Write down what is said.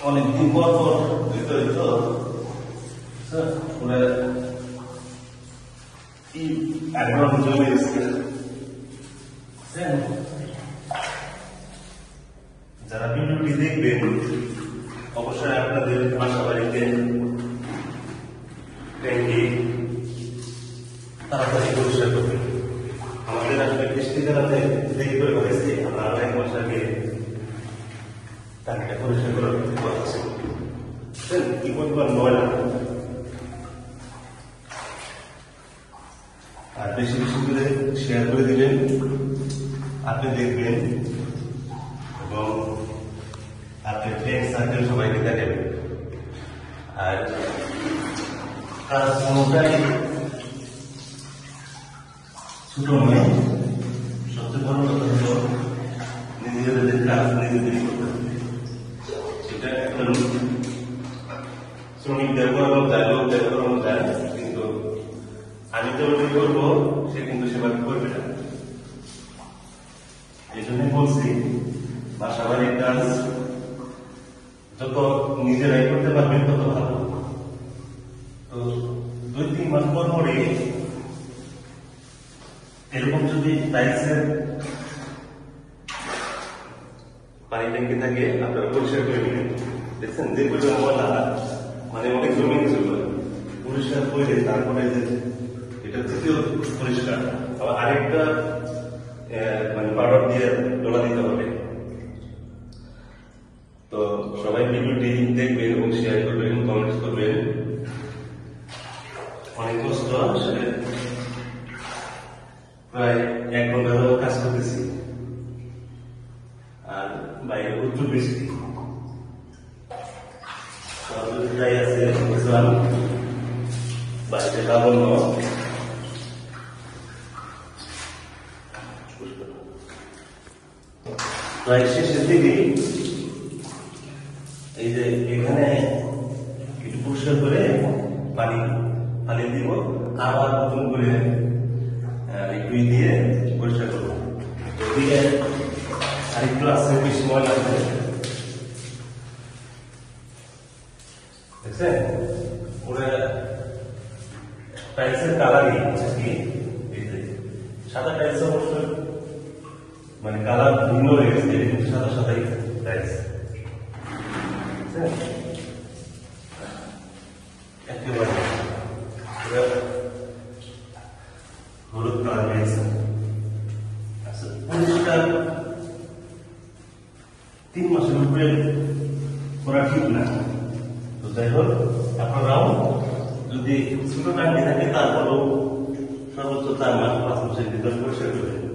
অনেকদিন পর পর দিতে হইতো ওরা কি একদম জমে গেছে। যারা ভিডিওটি দেখবেন অবশ্যই আপনাদের বাসা বাড়িতে ট্যাঙ্কি তাড়াতাড়ি পরিষ্কার করবেন। আমাদের আসলে বৃষ্টি জেলাতে দেরি করে হয়েছে, আমরা আরো এক মাস আগে ট্যাঙ্কিটা পরিষ্কার করার কথা ছিল। কি পরিমাণ ময়লা, আর বেশি বেশি করে শেয়ার করে দিলেন, আপনি দেখবেন এবং আপনি ফ্রেন্ড সার্কেল সবাইকে দেখাবেন। আর কাজ কোনোটাই ছোট নয়, সবচেয়ে বড় কথা হলো নিজেদের কাজ নিজেদেরই করতে হবে। সেটা এখন শ্রমিকদের করানো যায়, লোকদের করানো যায়, কিন্তু আমি যেভাবে করবো সে কিন্তু সেভাবে করবে না। এই জন্যই বলছি বাসা বাড়ির কাজ যত নিজেরাই করতে পারবেন তত ভালো। তো 2-3 মাস পর পরে এরকম যদি টাইলসের পানি ট্যাঙ্কি থাকে আপনারা পরিষ্কার করে নেবেন। দেখছেন যে পরিমাণ ময়লা, মানে অনেক জমি গেছিল, পরিষ্কার করে তারপরে এটা তৃতীয় পরিষ্কার আবার আরেকটা মানে পাউডার দিয়ে ডলা দিতে হবে। তো সবাই ভিডিওটি দেখবেন এবং শেয়ার করবেন, কমেন্ট করবেন। অনেক কষ্ট, আসলে প্রায় 1 ঘন্টা ধরে কাজ করতেছি, আর বাইরে প্রচুর বৃষ্টি, আছে বুঝলাম বাড়িতে লাবণ্য প্রায় শেষের দিকে। এই যে এখানে একটু পরিষ্কার করে পানি দিব, আবার নতুন করে একটু দিয়ে পরিষ্কার করবো। ওদিকে আরেকটু আছে, বেশি ময়লা আছে, দেখছেন ওরা টাইলসের কালারই কি সাদা টাইলস, অবশ্যই মানে কালার ভিন্ন হয়ে গেছে, কিন্তু সাদা সাদাই টাইলস একেবারে হলুদ কালার হয়েছে। পরিষ্কার 3 মাসের উপরে করা ঠিক না। তো যাই হোক, আপনারাও যদি ছোট টাঙ্কি থাকে তারপরেও সর্বোচ্চ 4 মাস 5 মাসের ভিতরে পরিষ্কার করবেন।